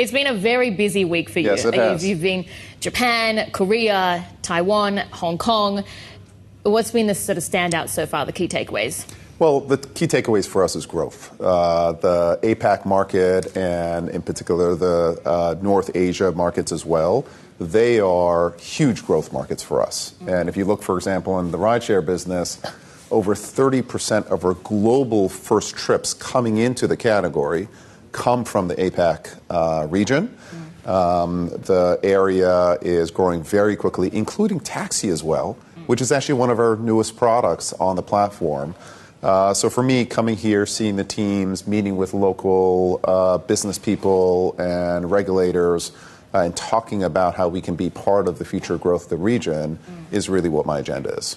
It's been a very busy week for you. Yes, it has. You've been Japan, Korea, Taiwan, Hong Kong. What's been the sort of standout so far, the key takeaways? Well, the key takeaways for us is growth. The APAC market, and in particular the North Asia markets as well, they are huge growth markets for us. And if you look, for example, in the rideshare business, over 30% of our global first trips coming into the category come from the APAC region. The area is growing very quickly, including taxi as well, which is actually one of our newest products on the platform. So for me, coming here, seeing the teams, meeting with local business people and regulators, and talking about how we can be part of the future growth of the region is really what my agenda is.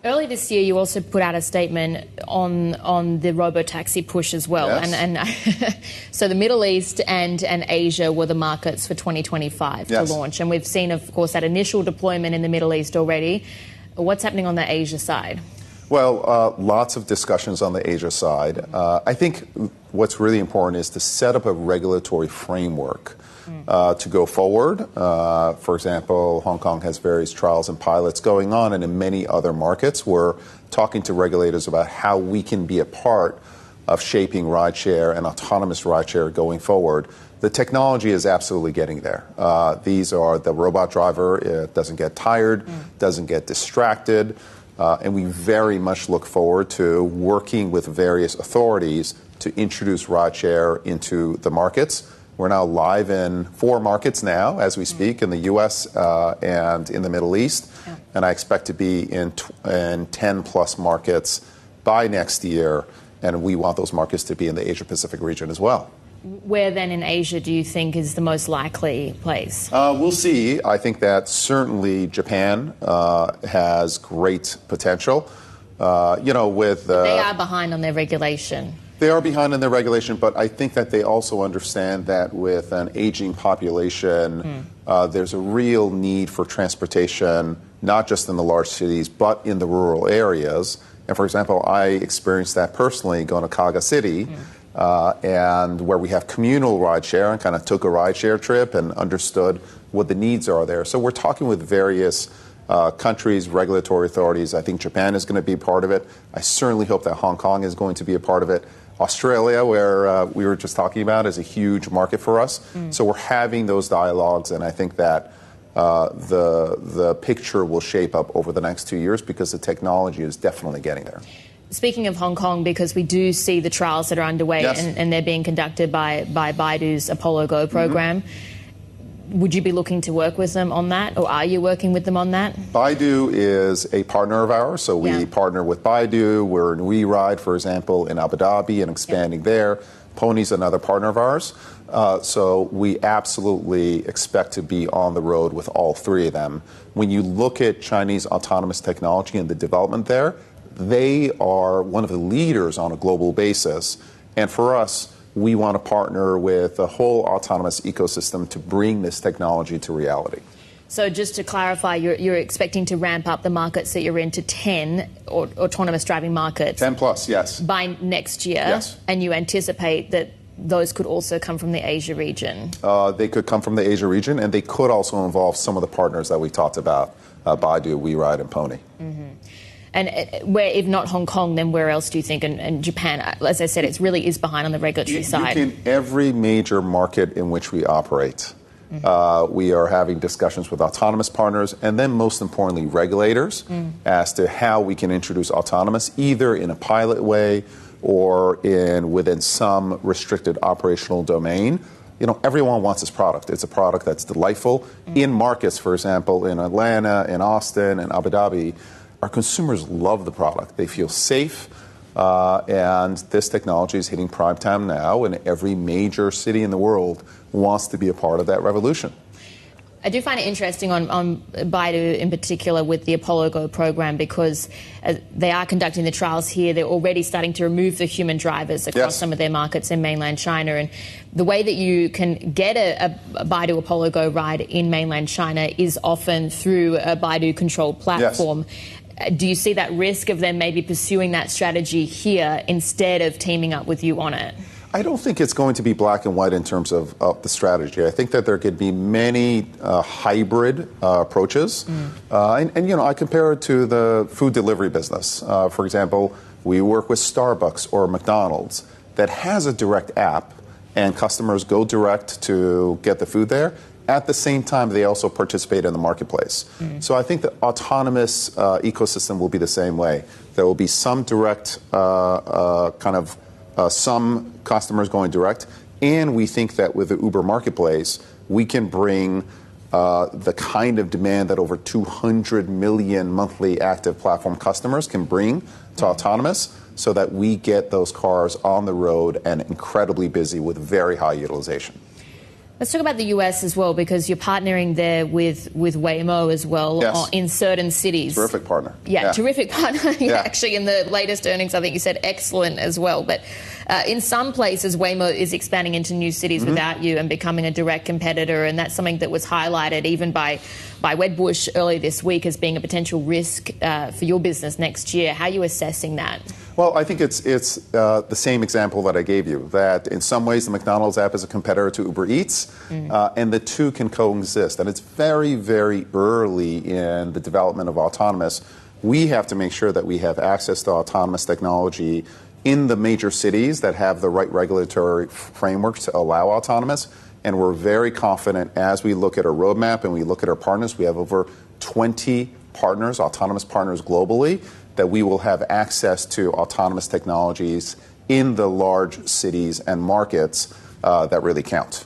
Early this year, you also put out a statement on the Robotaxi push as well. Yes. And so the Middle East and Asia were the markets for 2025 Yes. to launch. And we've seen, of course, that initial deployment in the Middle East already. What's happening on the Asia side? Well, lots of discussions on the Asia side. I think what's really important is to set up a regulatory framework to go forward. For example, Hong Kong has various trials and pilots going on, and in many other markets, we're talking to regulators about how we can be a part of shaping rideshare and autonomous rideshare going forward. The technology is absolutely getting there. These are the robot driver. It doesn't get tired, doesn't get distracted. And we very much look forward to working with various authorities to introduce rideshare into the markets. We're now live in 4 markets now, as we speak, in the U.S. And in the Middle East. Yeah. And I expect to be in 10-plus markets by next year. And we want those markets to be in the Asia-Pacific region as well. Where then in Asia do you think is the most likely place? We'll see. I think that certainly Japan has great potential. They are behind on their regulation. They are behind in their regulation, but I think that they also understand that with an aging population, there's a real need for transportation, not just in the large cities, but in the rural areas. And for example, I experienced that personally going to Kaga City. And where we have communal rideshare, and kind of took a rideshare trip and understood what the needs are there. So we're talking with various countries, regulatory authorities. I think Japan is going to be part of it. I certainly hope that Hong Kong is going to be a part of it. Australia, where we were just talking about, is a huge market for us. So we're having those dialogues, and I think that the picture will shape up over the next 2 years because the technology is definitely getting there. Speaking of Hong Kong, because we do see the trials that are underway, yes. and they're being conducted by Baidu's Apollo Go program, would you be looking to work with them on that, or are you working with them on that? Baidu is a partner of ours, so we partner with Baidu. We're in WeRide, for example, in Abu Dhabi and expanding there. Pony's another partner of ours. So we absolutely expect to be on the road with all 3 of them. When you look at Chinese autonomous technology and the development there, they are one of the leaders on a global basis. And for us, we want to partner with the whole autonomous ecosystem to bring this technology to reality. So just to clarify, you're expecting to ramp up the markets that you're in to 10 autonomous driving markets. 10 plus, yes. By next year. Yes. And you anticipate that those could also come from the Asia region? They could come from the Asia region, and they could also involve some of the partners that we talked about, Baidu, WeRide, and Pony. And where, if not Hong Kong, then where else do you think? And Japan, as I said, it really is behind on the regulatory side. In every major market in which we operate, we are having discussions with autonomous partners, and then most importantly, regulators, as to how we can introduce autonomous, either in a pilot way or within some restricted operational domain. Everyone wants this product. It's a product that's delightful. In markets, for example, in Atlanta, in Austin, and Abu Dhabi, our consumers love the product. They feel safe, and this technology is hitting prime time now, and every major city in the world wants to be a part of that revolution. I do find it interesting on Baidu in particular with the Apollo Go program, because they are conducting the trials here. They're already starting to remove the human drivers across some of their markets in mainland China. And the way that you can get a Baidu Apollo Go ride in mainland China is often through a Baidu-controlled platform. Yes. Do you see that risk of them maybe pursuing that strategy here instead of teaming up with you on it? I don't think it's going to be black and white in terms of the strategy. I think that there could be many hybrid approaches. And, I compare it to the food delivery business. For example, we work with Starbucks or McDonald's that has a direct app, and customers go direct to get the food there. At the same time, they also participate in the marketplace. So I think the autonomous ecosystem will be the same way. There will be some direct some customers going direct, and we think that with the Uber marketplace, we can bring the kind of demand that over 200 million monthly active platform customers can bring to autonomous, so that we get those cars on the road and incredibly busy with very high utilization. Let's talk about the US as well, because you're partnering there with Waymo as well. Yes. In certain cities. Terrific partner. Yeah, terrific partner. Actually, in the latest earnings, I think you said excellent as well. But in some places, Waymo is expanding into new cities without you and becoming a direct competitor. And that's something that was highlighted even by Wedbush earlier this week as being a potential risk for your business next year. How are you assessing that? Well, I think it's the same example that I gave you, that in some ways the McDonald's app is a competitor to Uber Eats, and the two can coexist. And it's very, very early in the development of autonomous. We have to make sure that we have access to autonomous technology in the major cities that have the right regulatory framework to allow autonomous. And we're very confident as we look at our roadmap and we look at our partners. We have over 20 partners, autonomous partners globally, that we will have access to autonomous technologies in the large cities and markets that really count.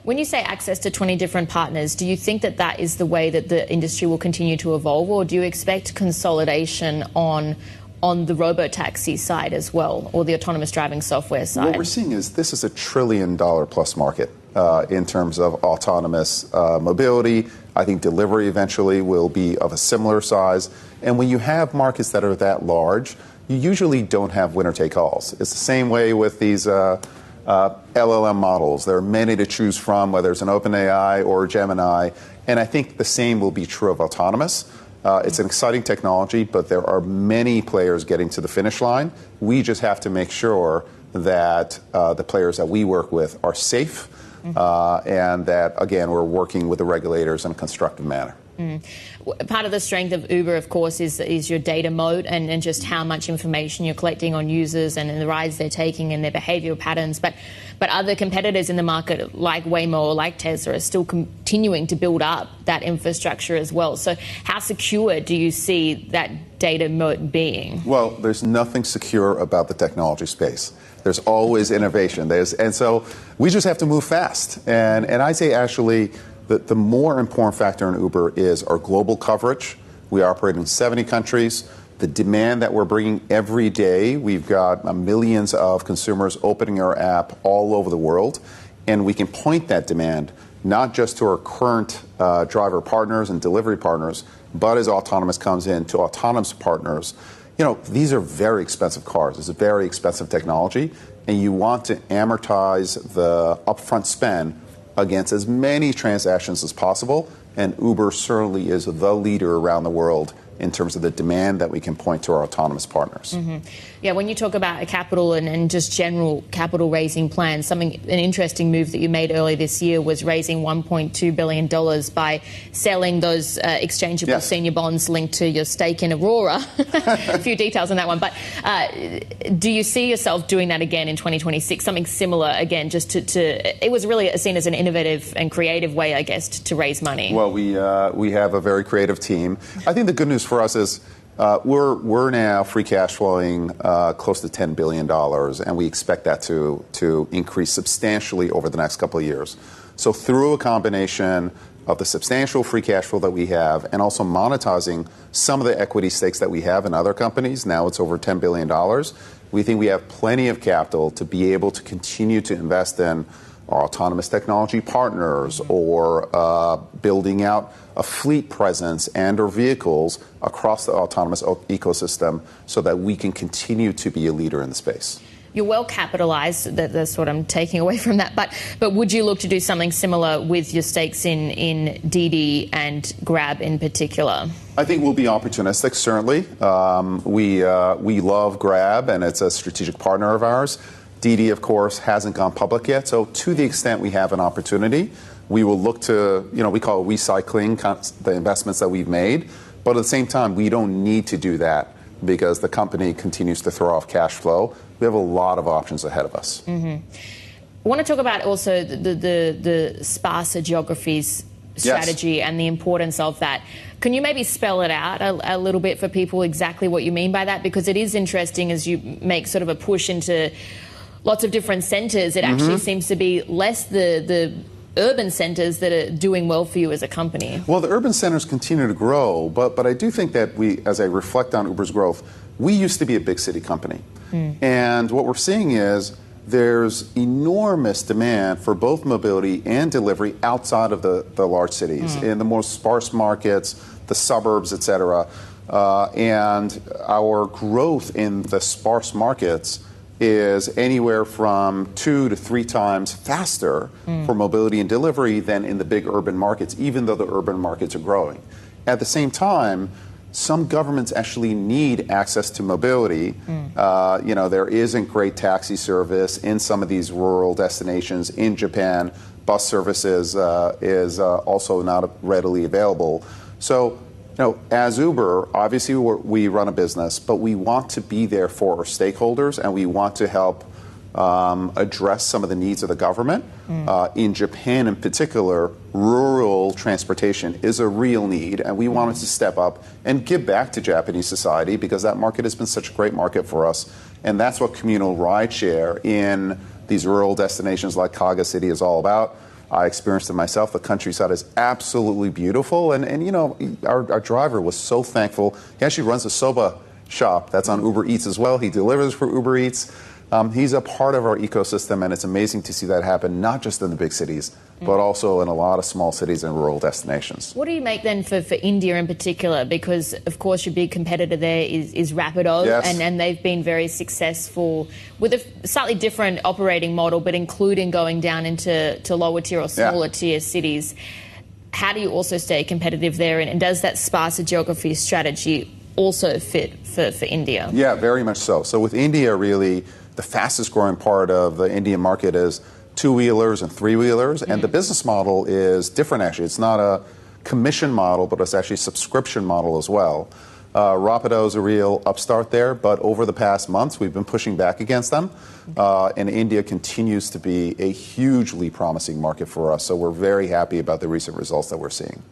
When you say access to 20 different partners, do you think that that is the way that the industry will continue to evolve, or do you expect consolidation on the Robotaxi side as well, or the autonomous driving software side? What we're seeing is this is $1 trillion plus market in terms of autonomous mobility. I think delivery eventually will be of a similar size. And when you have markets that are that large, you usually don't have winner-take-alls. It's the same way with these LLM models. There are many to choose from, whether it's an OpenAI or Gemini. And I think the same will be true of autonomous. It's an exciting technology, but there are many players getting to the finish line. We just have to make sure that the players that we work with are safe, and that, again, we're working with the regulators in a constructive manner. Part of the strength of Uber, of course, is your data moat and just how much information you're collecting on users and the rides they're taking and their behavioral patterns. But other competitors in the market, like Waymo or like Tesla, are still continuing to build up that infrastructure as well. So how secure do you see that data moat being? Well, there's nothing secure about the technology space. There's always innovation. And so we just have to move fast. And I'd say, actually, the more important factor in Uber is our global coverage. We operate in 70 countries. The demand that we're bringing every day, we've got millions of consumers opening our app all over the world. And we can point that demand not just to our current driver partners and delivery partners, but as autonomous comes in, to autonomous partners. These are very expensive cars. It's a very expensive technology. And you want to amortize the upfront spend against as many transactions as possible. And Uber certainly is the leader around the world in terms of the demand that we can point to our autonomous partners. Yeah, when you talk about a capital and just general capital raising plans, an interesting move that you made earlier this year was raising $1.2 billion by selling those exchangeable senior bonds linked to your stake in Aurora. A few details on that one. But do you see yourself doing that again in 2026? Something similar again, just to it was really seen as an innovative and creative way, I guess, to raise money. Well, we have a very creative team. I think the good news for us is we're now free cash flowing close to $10 billion, and we expect that to increase substantially over the next couple of years. So through a combination of the substantial free cash flow that we have and also monetizing some of the equity stakes that we have in other companies, now it's over $10 billion, we think we have plenty of capital to be able to continue to invest in our autonomous technology partners or building out a fleet presence and or vehicles across the autonomous ecosystem so that we can continue to be a leader in the space. You're well capitalized. That's what I'm taking away from that. But would you look to do something similar with your stakes in Didi and Grab in particular? I think we'll be opportunistic, certainly. We love Grab, and it's a strategic partner of ours. Didi, of course, hasn't gone public yet. So to the extent we have an opportunity, we will look to, we call it recycling the investments that we've made. But at the same time, we don't need to do that because the company continues to throw off cash flow. We have a lot of options ahead of us. I want to talk about also the sparser geographies strategy and the importance of that. Can you maybe spell it out a little bit for people exactly what you mean by that? Because it is interesting as you make sort of a push into lots of different centres. It actually seems to be less the urban centres that are doing well for you as a company. Well, the urban centres continue to grow, but I do think that as I reflect on Uber's growth, we used to be a big city company. And what we're seeing is there's enormous demand for both mobility and delivery outside of the large cities, in the more sparse markets, the suburbs, et cetera. And our growth in the sparse markets is anywhere from 2 to 3 times faster for mobility and delivery than in the big urban markets, even though the urban markets are growing. At the same time, some governments actually need access to mobility. There isn't great taxi service in some of these rural destinations. In Japan, bus services is also not readily available. So, as Uber, obviously we run a business, but we want to be there for our stakeholders, and we want to help address some of the needs of the government. In Japan in particular, rural transportation is a real need, and we wanted to step up and give back to Japanese society because that market has been such a great market for us. And that's what communal rideshare in these rural destinations like Kaga City is all about. I experienced it myself. The countryside is absolutely beautiful. And our driver was so thankful. He actually runs a soba shop that's on Uber Eats as well. He delivers for Uber Eats. He's a part of our ecosystem, and it's amazing to see that happen, not just in the big cities, but also in a lot of small cities and rural destinations. What do you make then for India in particular? Because, of course, your big competitor there is Rapido, and they've been very successful with a slightly different operating model, but including going down into lower tier or smaller tier cities. How do you also stay competitive there, and does that sparser geography strategy also fit for India? Yeah, very much so. So with India, really, the fastest growing part of the Indian market is two-wheelers and three-wheelers, and the business model is different, actually. It's not a commission model, but it's actually a subscription model as well. Rapido is a real upstart there, but over the past months, we've been pushing back against them, and India continues to be a hugely promising market for us, so we're very happy about the recent results that we're seeing.